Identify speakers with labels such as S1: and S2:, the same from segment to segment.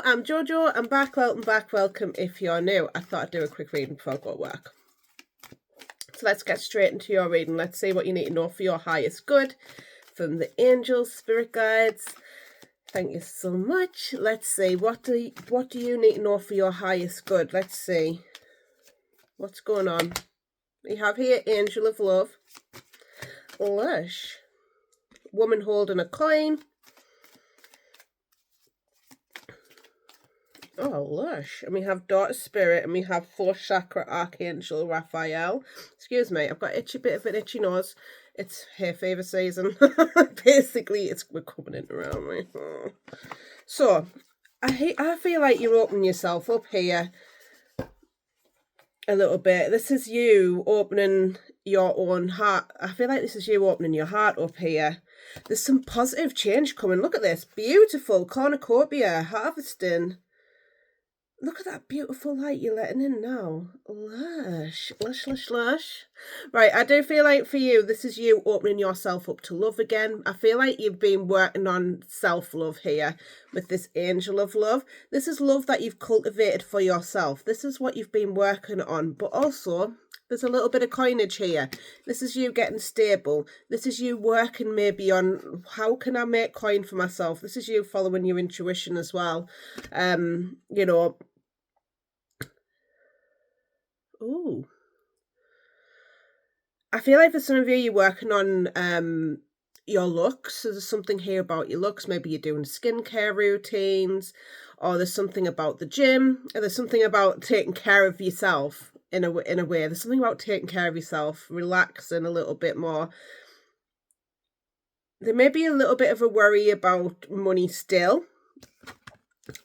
S1: I'm Jojo. I'm back. Welcome back. Welcome if you're new. I thought I'd do a quick reading before I go to work. So let's get straight into your reading. Let's see what you need to know for your highest good from the angels, spirit guides. Thank you so much. Let's see. What do you need to know for your highest good? Let's see. What's going on? We have here Angel of Love. Lush. Woman holding a coin. Oh, lush. And we have Daughter Spirit, and we have 4th Chakra Archangel Raphael. Excuse me, I've got a bit of an itchy nose. It's hay fever season. Basically, we're coming in around me. Oh. So, I feel like you're opening yourself up here a little bit. This is you opening your own heart. I feel like this is you opening your heart up here. There's some positive change coming. Look at this. Beautiful cornucopia, harvesting. Look at that beautiful light you're letting in now. Lush, lush, lush, lush. Right, I do feel like for you, this is you opening yourself up to love again. I feel like you've been working on self-love here with this Angel of Love. This is love that you've cultivated for yourself. This is what you've been working on. But also, there's a little bit of coinage here. This is you getting stable. This is you working maybe on how can I make coin for myself. This is you following your intuition as well. You know. Ooh. I feel like for some of you, you're working on your looks. So there's something here about your looks. Maybe you're doing skincare routines, or there's something about the gym, or there's something about taking care of yourself in a way. There's something about taking care of yourself, relaxing a little bit more. There may be a little bit of a worry about money still,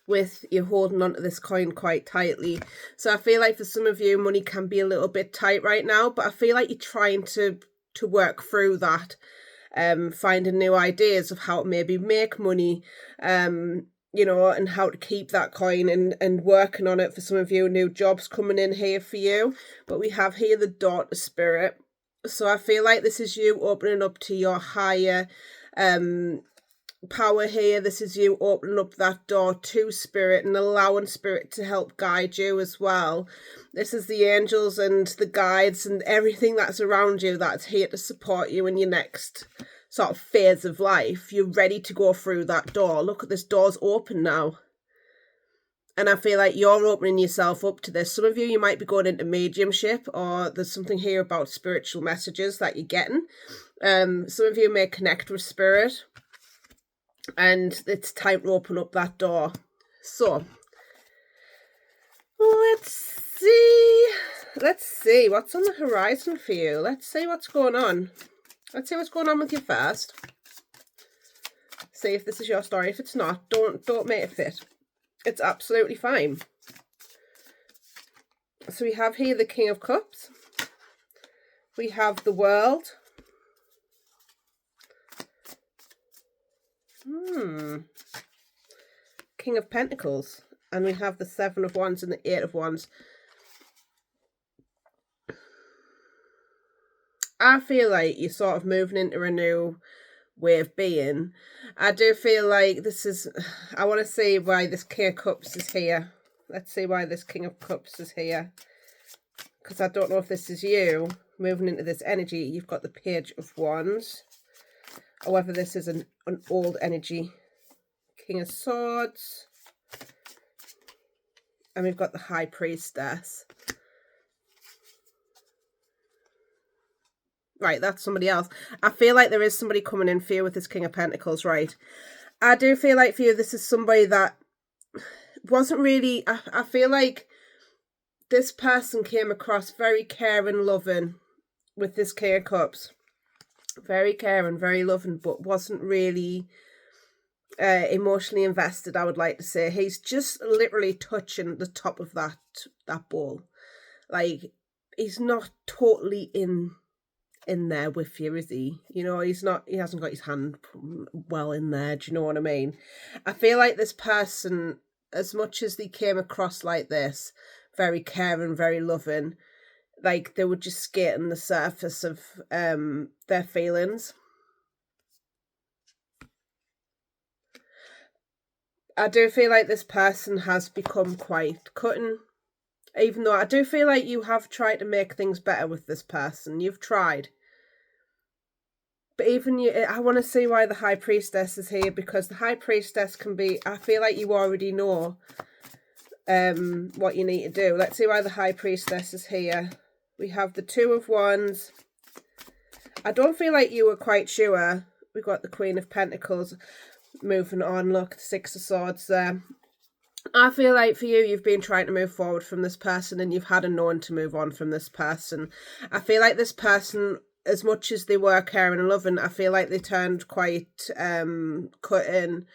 S1: with you holding onto this coin quite tightly. So I feel like for some of you, money can be a little bit tight right now, but I feel like you're trying to work through that, finding new ideas of how to maybe make money, you know, and how to keep that coin, and working on it. For some of you, new jobs coming in here for you. But we have here the Daughter Spirit. So I feel like this is you opening up to your higher power here. This is you opening up that door to spirit and allowing spirit to help guide you as well. This is the angels and the guides and everything that's around you that's here to support you in your next sort of phase of life. You're ready to go through that door. Look at this, door's open now. And I feel like you're opening yourself up to this. Some of you might be going into mediumship, or there's something here about spiritual messages that you're getting. Some of you may connect with spirit, and it's time to open up that door. So let's see what's on the horizon for you. Let's see what's going on. Let's see what's going on with you first. See if this is your story. If it's not, don't make it fit. It's absolutely fine. So we have here the King of Cups. We have the World. King of Pentacles. And we have the 7 of Wands and the 8 of Wands. I feel like you're sort of moving into a new way of being. I do feel like this is, I want to see why this King of Cups is here. Let's see why this King of Cups is here. Because I don't know if this is you moving into this energy. You've got the Page of Wands. Or whether this is an old energy. King of Swords. And we've got the High Priestess. Right, that's somebody else. I feel like there is somebody coming in for you with this King of Pentacles, right? I do feel like for you, this is somebody that wasn't really... I feel like this person came across very caring, loving with this King of Cups. Very caring, very loving, but wasn't really emotionally invested, I would like to say. He's just literally touching the top of that bowl. Like, he's not totally in there with you, is he? You know, he hasn't got his hand well in there. Do you know what I mean? I feel like this person, as much as they came across like this, very caring, very loving, like they were just skating the surface of their feelings. I do feel like this person has become quite cutting. Even though I do feel like you have tried to make things better with this person. You've tried. But even you, I want to see why the High Priestess is here, because the High Priestess can be, I feel like you already know what you need to do. Let's see why the High Priestess is here. We have the Two of Wands. I don't feel like you were quite sure. We've got the Queen of Pentacles. Moving on, look, the Six of Swords there. I feel like for you, you've been trying to move forward from this person and you've had a known to move on from this person. I feel like this person, as much as they were caring and loving, I feel like they turned quite cutting,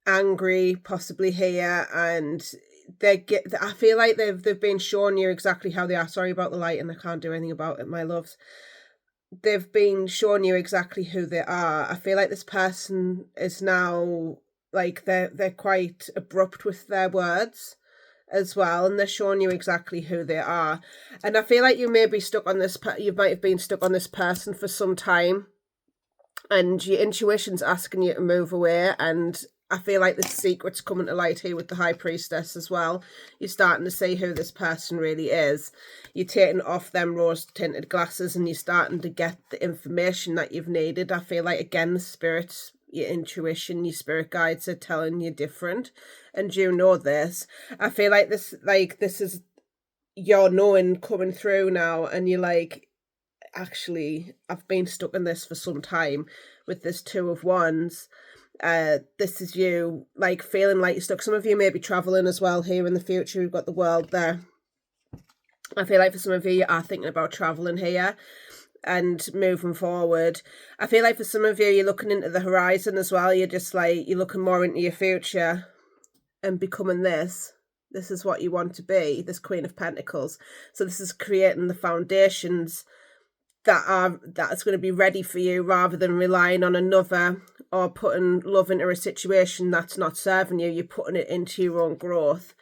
S1: angry, possibly here, and I feel like they've been showing you exactly how they are. Sorry about the light, and I can't do anything about it, my loves. They've been showing you exactly who they are. I feel like this person is now, like, they're quite abrupt with their words as well, and they're showing you exactly who they are. And I feel like you may be stuck on this, you might have been stuck on this person for some time, and your intuition's asking you to move away. And I feel like the secret's coming to light here with the High Priestess as well. You're starting to see who this person really is. You're taking off them rose-tinted glasses and you're starting to get the information that you've needed. I feel like, again, the spirits, your intuition, your spirit guides are telling you different. And you know this. I feel like this is your knowing coming through now, and you're like, actually, I've been stuck in this for some time with this Two of Wands. This is you, like, feeling like you're stuck. Some of you may be traveling as well here in the future. We've got the World there. I feel like for some of you are thinking about traveling here and moving forward. I feel like for some of you, you're looking into the horizon as well. You're just like, you're looking more into your future and becoming this. This is what you want to be, this Queen of Pentacles. So this is creating the foundations that's going to be ready for you, rather than relying on another or putting love into a situation that's not serving you. You're putting it into your own growth,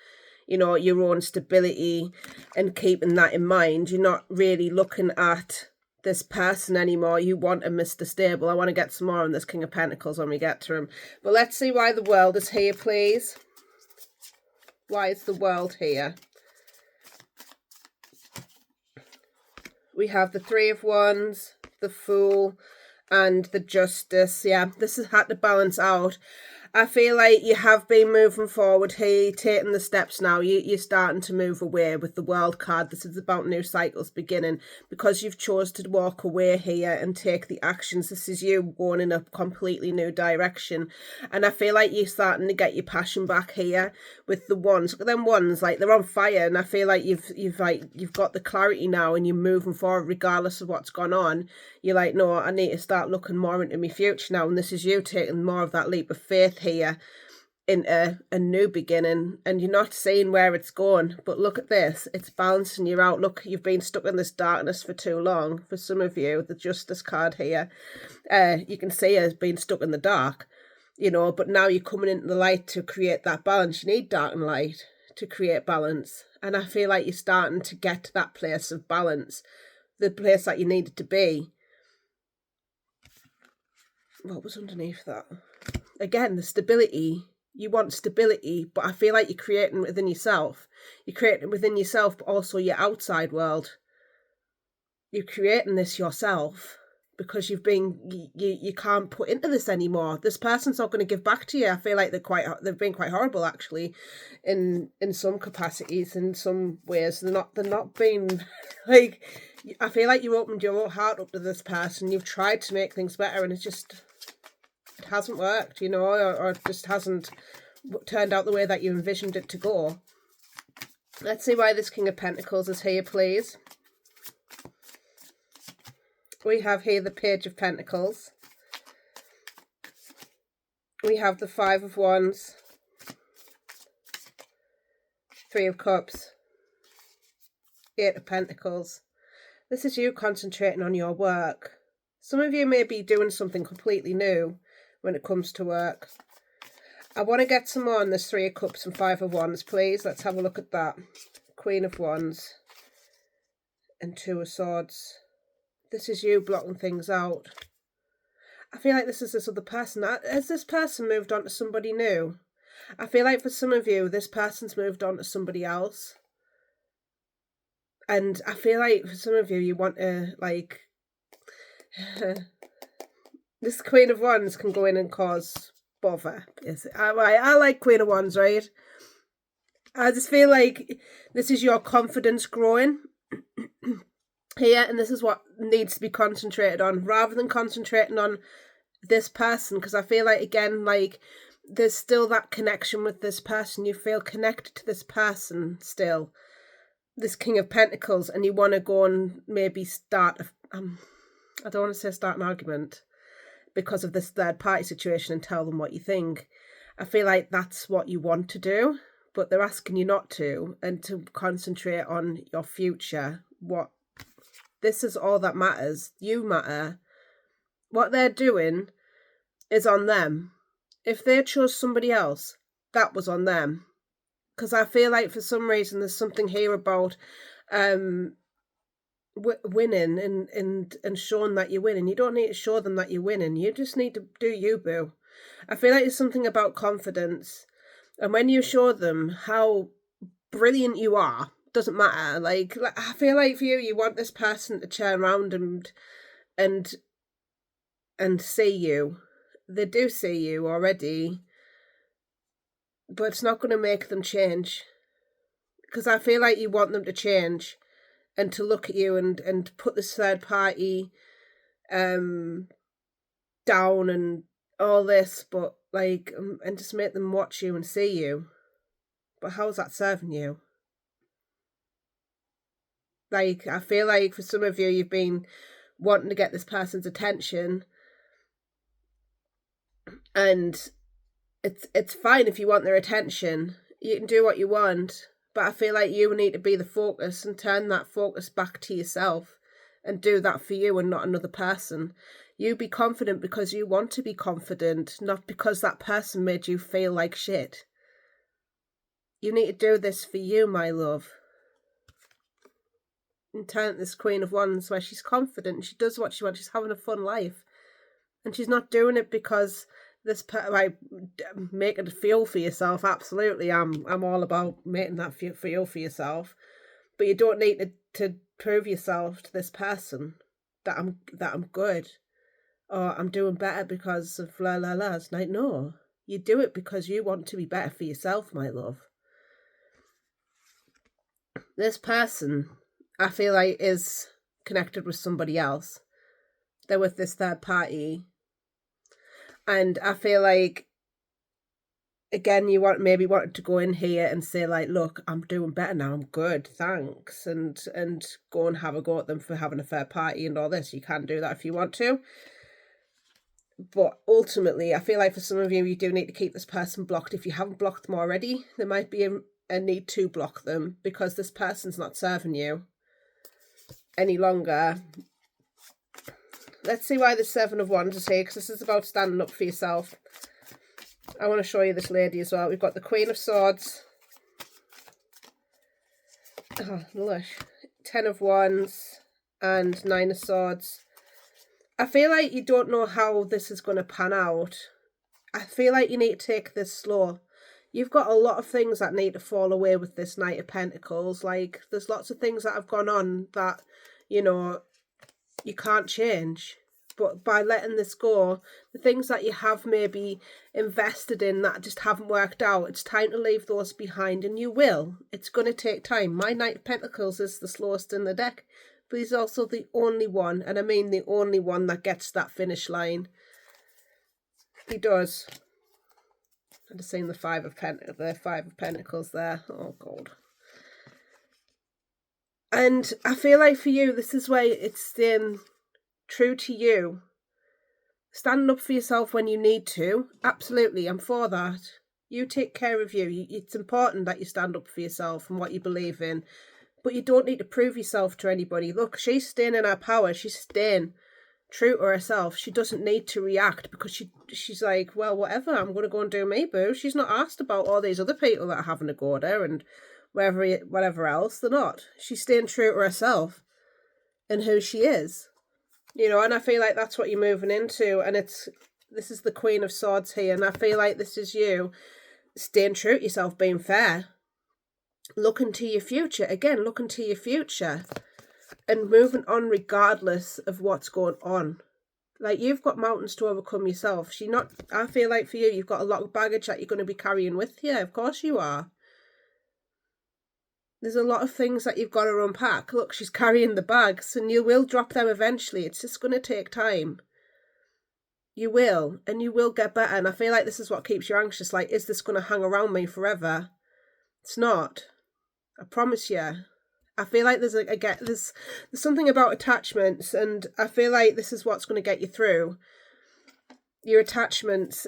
S1: you know, your own stability, and keeping that in mind. You're not really looking at this person anymore. You want a Mr. Stable. I want to get some more on this King of Pentacles when we get to him. But let's see why the World is here, please. Why is the World here? We have the Three of Wands, the Fool, and the Justice. Yeah, this has had to balance out. I feel like you have been moving forward here, taking the steps now. You're starting to move away with the World card. This is about new cycles beginning, because you've chose to walk away here and take the actions. This is you going in a completely new direction. And I feel like you're starting to get your passion back here with the Wands. Look at them Wands, like, they're on fire. And I feel like you've got the clarity now, and you're moving forward regardless of what's gone on. You're like, no, I need to start looking more into my future now. And this is you taking more of that leap of faith here into a new beginning, and you're not seeing where it's going. But look at this, it's balancing you out. Look, you've been stuck in this darkness for too long. For some of you, the Justice card here, you can see it as being stuck in the dark, you know, but now you're coming into the light to create that balance. You need dark and light to create balance, and I feel like you're starting to get to that place of balance, the place that you needed to be. What was underneath that? Again, the stability. You want stability, but I feel like you're creating within yourself. You're creating within yourself, but also your outside world. You're creating this yourself because you can't put into this anymore. This person's not going to give back to you. I feel like they've been quite horrible, actually, in some capacities, in some ways. They're not being like, I feel like you opened your heart up to this person. You've tried to make things better, and it hasn't worked, you know, or just hasn't turned out the way that you envisioned it to go. Let's see why this King of Pentacles is here, please. We have here the Page of Pentacles. We have the Five of Wands, Three of Cups, Eight of Pentacles. This is you concentrating on your work. Some of you may be doing something completely new when it comes to work. I want to get some more on this Three of Cups and Five of Wands, please. Let's have a look at that. Queen of Wands and Two of Swords. This is you blocking things out. I feel like this is this other person. Has this person moved on to somebody new? I feel like for some of you, this person's moved on to somebody else. And I feel like for some of you, you want to, like... this Queen of Wands can go in and cause bother. I like Queen of Wands, right? I just feel like this is your confidence growing here, and this is what needs to be concentrated on, rather than concentrating on this person, because I feel like, again, like, there's still that connection with this person. You feel connected to this person still, this King of Pentacles, and you want to go and maybe start, I don't want to say start an argument because of this third party situation and tell them what you think. I feel like that's what you want to do, but they're asking you not to, and to concentrate on your future. This is all that matters. You matter. What they're doing is on them. If they chose somebody else, that was on them. Because I feel like for some reason there's something here about winning and showing that you're winning. You don't need to show them that you're winning. You just need to do you, boo. I feel like there's something about confidence. And when you show them how brilliant you are, doesn't matter. Like I feel like for you want this person to turn around and see you. They do see you already, but it's not going to make them change. Because I feel like you want them to change and to look at you and put this third party down and all this, but like, and just make them watch you and see you. But how's that serving you? Like, I feel like for some of you, you've been wanting to get this person's attention, and it's fine if you want their attention. You can do what you want, but I feel like you need to be the focus and turn that focus back to yourself and do that for you and not another person. You be confident because you want to be confident, not because that person made you feel like shit. You need to do this for you, my love. And turn this Queen of Wands where she's confident, she does what she wants, she's having a fun life. And she's not doing it because like, make it feel for yourself. Absolutely, I'm all about making that feel for yourself. But you don't need to prove yourself to this person that I'm good, or I'm doing better because of la la la. It's like, no, you do it because you want to be better for yourself, my love. This person, I feel like, is connected with somebody else. They're with this third party. And I feel like, again, you wanted to go in here and say, like, look, I'm doing better now, I'm good, thanks, and go and have a go at them for having a third party and all this. You can do that if you want to. But ultimately, I feel like for some of you, you do need to keep this person blocked. If you haven't blocked them already, there might be a need to block them because this person's not serving you any longer. Let's see why the Seven of Wands is here, because this is about standing up for yourself. I want to show you this lady as well. We've got the Queen of Swords. Oh, lush. 10 of Wands and 9 of Swords. I feel like you don't know how this is going to pan out. I feel like you need to take this slow. You've got a lot of things that need to fall away with this Knight of Pentacles. Like, there's lots of things that have gone on that, you know, you can't change. But by letting this go, the things that you have maybe invested in that just haven't worked out, it's time to leave those behind, and you will. It's going to take time. My Knight of Pentacles is the slowest in the deck, but he's also the only one, and I mean the only one that gets that finish line. He does. I've just seen the Five of Pentacles there. Oh, God. And I feel like for you, this is where it's staying true to you. Standing up for yourself when you need to. Absolutely, I'm for that. You take care of you. It's important that you stand up for yourself and what you believe in. But you don't need to prove yourself to anybody. Look, she's staying in her power. She's staying true to herself. She doesn't need to react because she's like, well, whatever, I'm going to go and do me, boo. She's not asked about all these other people that are having a go at her and whatever else. They're not. She's staying true to herself and who she is. You know, and I feel like that's what you're moving into. And this is the Queen of Swords here. And I feel like this is you staying true to yourself, being fair. Looking to your future. Again, looking to your future. And moving on regardless of what's going on. Like, you've got mountains to overcome yourself. I feel like for you, you've got a lot of baggage that you're going to be carrying with you. Of course you are. There's a lot of things that you've got to unpack. Look, she's carrying the bags, and you will drop them eventually. It's just going to take time. You will, and you will get better. And I feel like this is what keeps you anxious. Like, is this going to hang around me forever? It's not. I promise you. I feel like there's something about attachments, and I feel like this is what's going to get you through. Your attachments.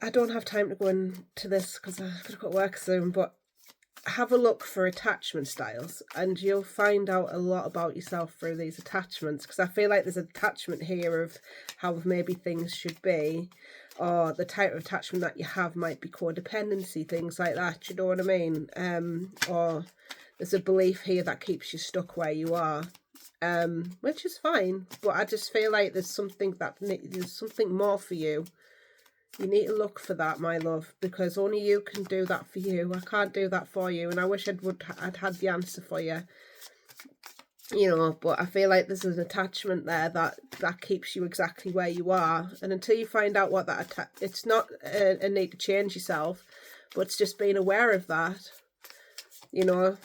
S1: I don't have time to go into this because I've got work soon, but have a look for attachment styles and you'll find out a lot about yourself through these attachments, because I feel like there's an attachment here of how maybe things should be, or the type of attachment that you have might be codependency, things like that, you know what I mean? Or there's a belief here that keeps you stuck where you are, which is fine, but I just feel like there's something more for you. You need to look for that, my love, because only you can do that for you. I can't do that for you, and I wish I'd had the answer for you. You know, but I feel like there's an attachment there that keeps you exactly where you are. And until you find out what it's not a need to change yourself, but it's just being aware of that. You know,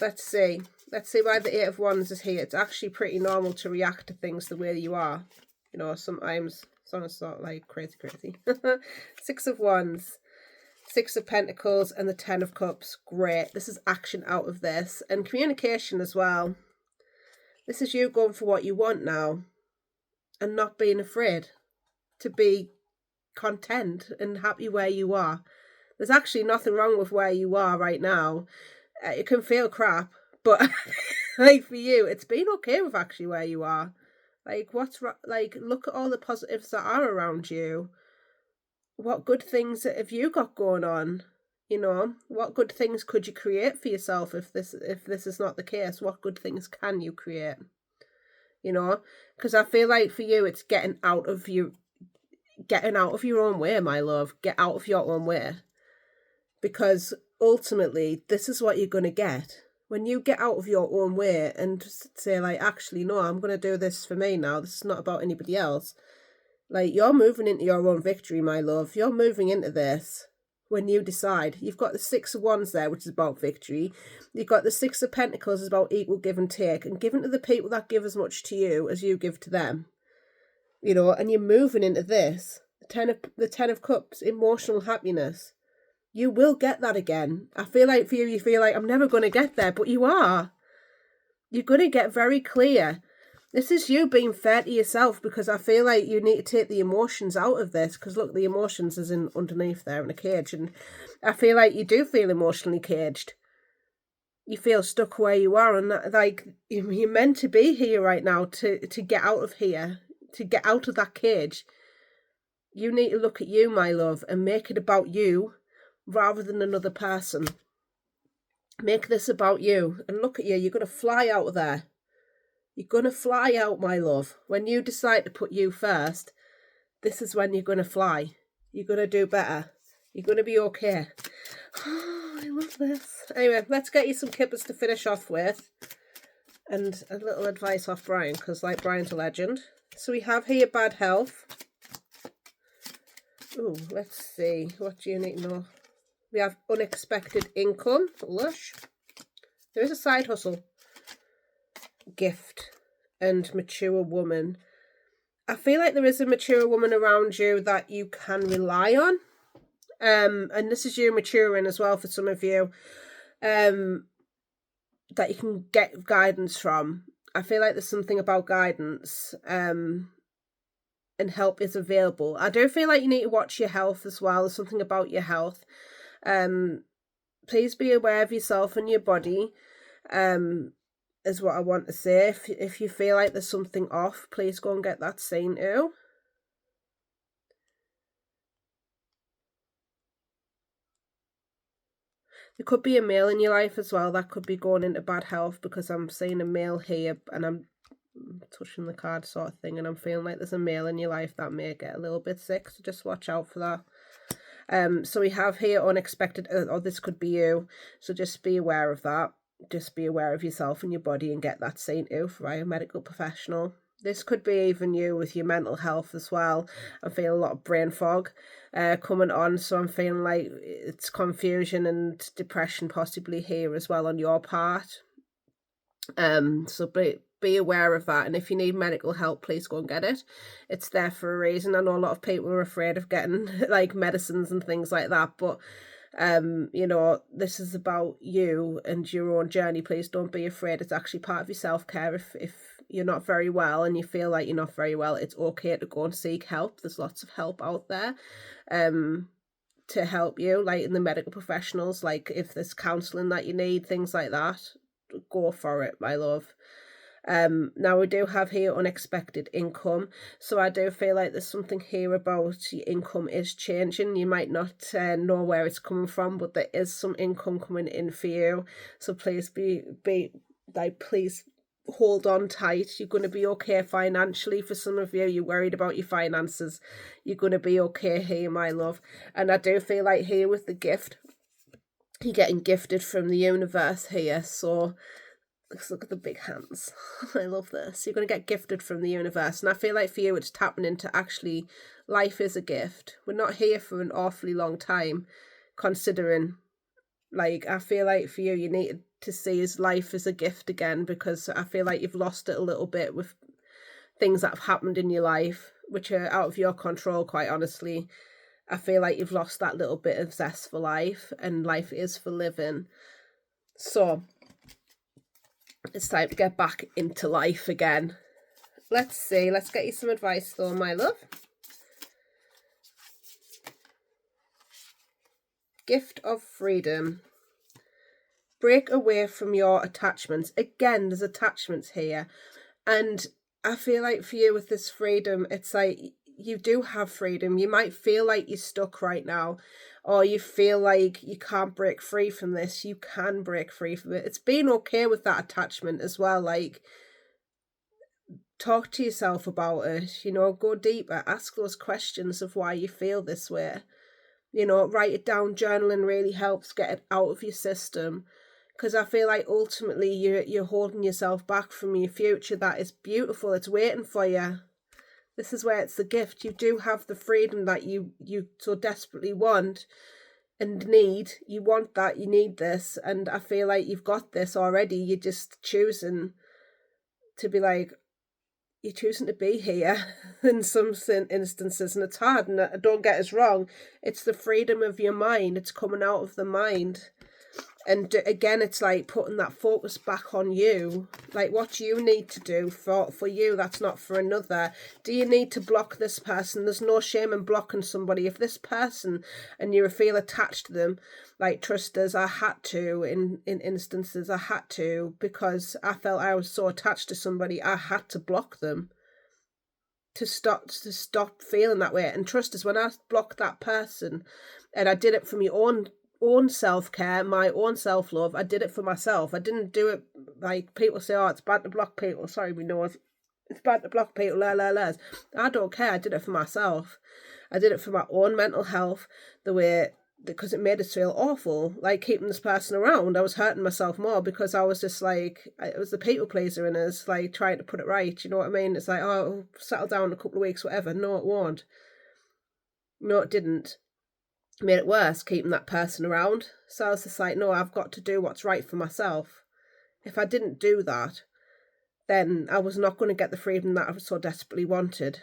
S1: let's see why the Eight of Wands is here. It's actually pretty normal to react to things the way you are. You know, sometimes it's not like crazy. Six of Wands, Six of Pentacles, and the Ten of Cups. Great. This is action out of this. And communication as well. This is you going for what you want now. And not being afraid to be content and happy where you are. There's actually nothing wrong with where you are right now. It can feel crap. But like for you, it's been okay with actually where you are. Like, look at all the positives that are around you. What good things have you got going on? You know, what good things could you create for yourself if this is not the case? What good things can you create? You know, because I feel like for you, it's getting out of your own way, my love. Get out of your own way. Because ultimately, this is what you're going to get. When you get out of your own way and say, like, actually, no, I'm going to do this for me now. This is not about anybody else. Like, you're moving into your own victory, my love. You're moving into this when you decide. You've got the Six of Wands there, which is about victory. You've got the Six of Pentacles, is about equal give and take. And giving to the people that give as much to you as you give to them. You know, and you're moving into this. The Ten of Cups, emotional happiness. You will get that again. I feel like for you feel like I'm never going to get there, but you are. You're going to get very clear. This is you being fair to yourself, because I feel like you need to take the emotions out of this, because look, the emotions is underneath there in a cage, and I feel like you do feel emotionally caged. You feel stuck where you are, and like you're meant to be here right now to get out of here, to get out of that cage. You need to look at you, my love, and make it about you rather than another person. Make this about you. And look at you. You're going to fly out of there. You're going to fly out, my love. When you decide to put you first, this is when you're going to fly. You're going to do better. You're going to be okay. Oh, I love this. Anyway, let's get you some kippers to finish off with. And a little advice off Brian, because like Brian's a legend. So we have here bad health. Oh, let's see. What do you need to know? We have unexpected income, lush. There is a side hustle, gift, and mature woman. I feel like there is a mature woman around you that you can rely on. And this is you maturing as well for some of you. That you can get guidance from. I feel like there's something about guidance. And help is available. I do feel like you need to watch your health as well. There's something about your health. Please be aware of yourself and your body, is what I want to say. If you feel like there's something off, please go and get that seen too. There could be a male in your life as well that could be going into bad health, because I'm seeing a male here and I'm touching the card sort of thing, and I'm feeling like there's a male in your life that may get a little bit sick, so just watch out for that. So we have here unexpected, or this could be you, so just be aware of that. Just be aware of yourself and your body and get that seen to by a medical professional. This could be even you with your mental health as well. I'm feeling a lot of brain fog coming on, so I'm feeling like it's confusion and depression possibly here as well on your part. So be aware of that, and if you need medical help, please go and get it. It's there for a reason. I know a lot of people are afraid of getting like medicines and things like that, but you know, this is about you and your own journey. Please don't be afraid. It's actually part of your self-care. If you're not very well and you feel like you're not very well, it's okay to go and seek help. There's lots of help out there to help you, like in the medical professionals. Like if there's counselling that you need, things like that, go for it, my love. Now we do have here unexpected income, so I do feel like there's something here about your income is changing. You might not know where it's coming from, but there is some income coming in for you, so please be like, please hold on tight. You're going to be okay financially. For some of you, you're worried about your finances, you're going to be okay here, my love. And I do feel like here with the gift, you're getting gifted from the universe here, so let's look at the big hands. I love this. You're going to get gifted from the universe. And I feel like for you, it's tapping into actually life is a gift. We're not here for an awfully long time, considering, like, I feel like for you, you need to see his life as a gift again, because I feel like you've lost it a little bit with things that have happened in your life, which are out of your control, quite honestly. I feel like you've lost that little bit of zest for life, and life is for living. So it's time to get back into life again. Let's see. Let's get you some advice though, my love. Gift of freedom. Break away from your attachments. Again, there's attachments here. And I feel like for you with this freedom, it's like you do have freedom. You might feel like you're stuck right now, or you feel like you can't break free from this. You can break free from it. It's being okay with that attachment as well. Like, talk to yourself about it, you know, go deeper, ask those questions of why you feel this way. You know, write it down. Journaling really helps get it out of your system, because I feel like ultimately you're holding yourself back from your future that is beautiful. It's waiting for you. This is where it's the gift. You do have the freedom that you so desperately want and need. You want that, you need this, and I feel like you've got this already. You're just choosing to be like, you're choosing to be here in some instances, and it's hard, and don't get us wrong, it's the freedom of your mind. It's coming out of the mind. And again, it's like putting that focus back on you, like what you need to do for you. That's not for another. Do you need to block this person? There's no shame in blocking somebody. If this person and you feel attached to them, like trust us, I had to in instances, I had to, because I felt I was so attached to somebody, I had to block them to stop feeling that way. And trust us, when I blocked that person, and I did it from your own self-care, my own self-love, I did it for myself. I didn't do it like people say, oh, it's bad to block people. Sorry, we know it's bad to block people. I don't care. I did it for myself. I did it for my own mental health, because it made us feel awful, like keeping this person around. I was hurting myself more, because I was just like, it was the people pleaser in us, like trying to put it right. You know what I mean? It's like, oh, settle down in a couple of weeks, whatever. No, it won't. No, it didn't. Made it worse, keeping that person around. So I was just like, no, I've got to do what's right for myself. If I didn't do that, then I was not going to get the freedom that I so desperately wanted.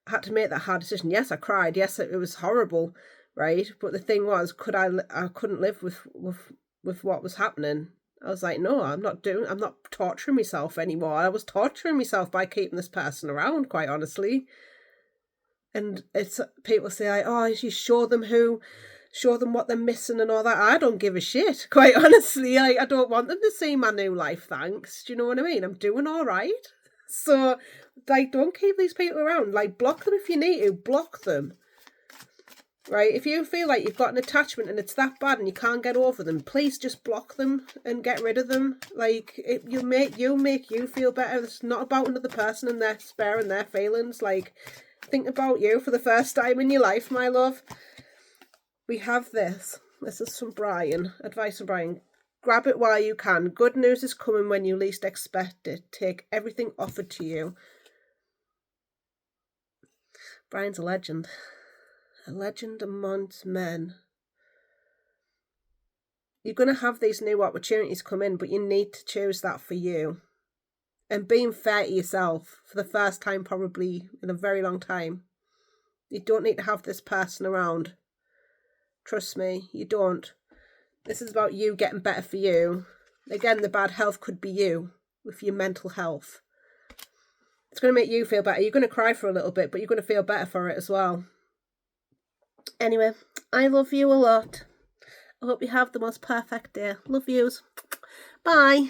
S1: I had to make that hard decision. Yes, I cried. Yes, it was horrible, right? But the thing was, I couldn't live with what was happening. I was like, no, I'm not torturing myself anymore. I was torturing myself by keeping this person around, quite honestly. And it's people say, like, oh, you show them what they're missing and all that. I don't give a shit, quite honestly. I don't want them to see my new life, thanks. Do you know what I mean? I'm doing all right. So, like, don't keep these people around. Like, block them if you need to. Block them. right? If you feel like you've got an attachment and it's that bad and you can't get over them, please just block them and get rid of them. Like, you make you feel better. It's not about another person and their sparing their feelings. Like, think about you for the first time in your life, my love. We have this. This is from Brian. Advice from Brian. Grab it while you can. Good news is coming when you least expect it. Take everything offered to you. Brian's a legend. A legend amongst men. You're going to have these new opportunities come in, but you need to choose that for you. And being fair to yourself for the first time probably in a very long time. You don't need to have this person around. Trust me, you don't. This is about you getting better for you. Again, the bad health could be you with your mental health. It's going to make you feel better. You're going to cry for a little bit, but you're going to feel better for it as well. Anyway, I love you a lot. I hope you have the most perfect day. Love yous. Bye.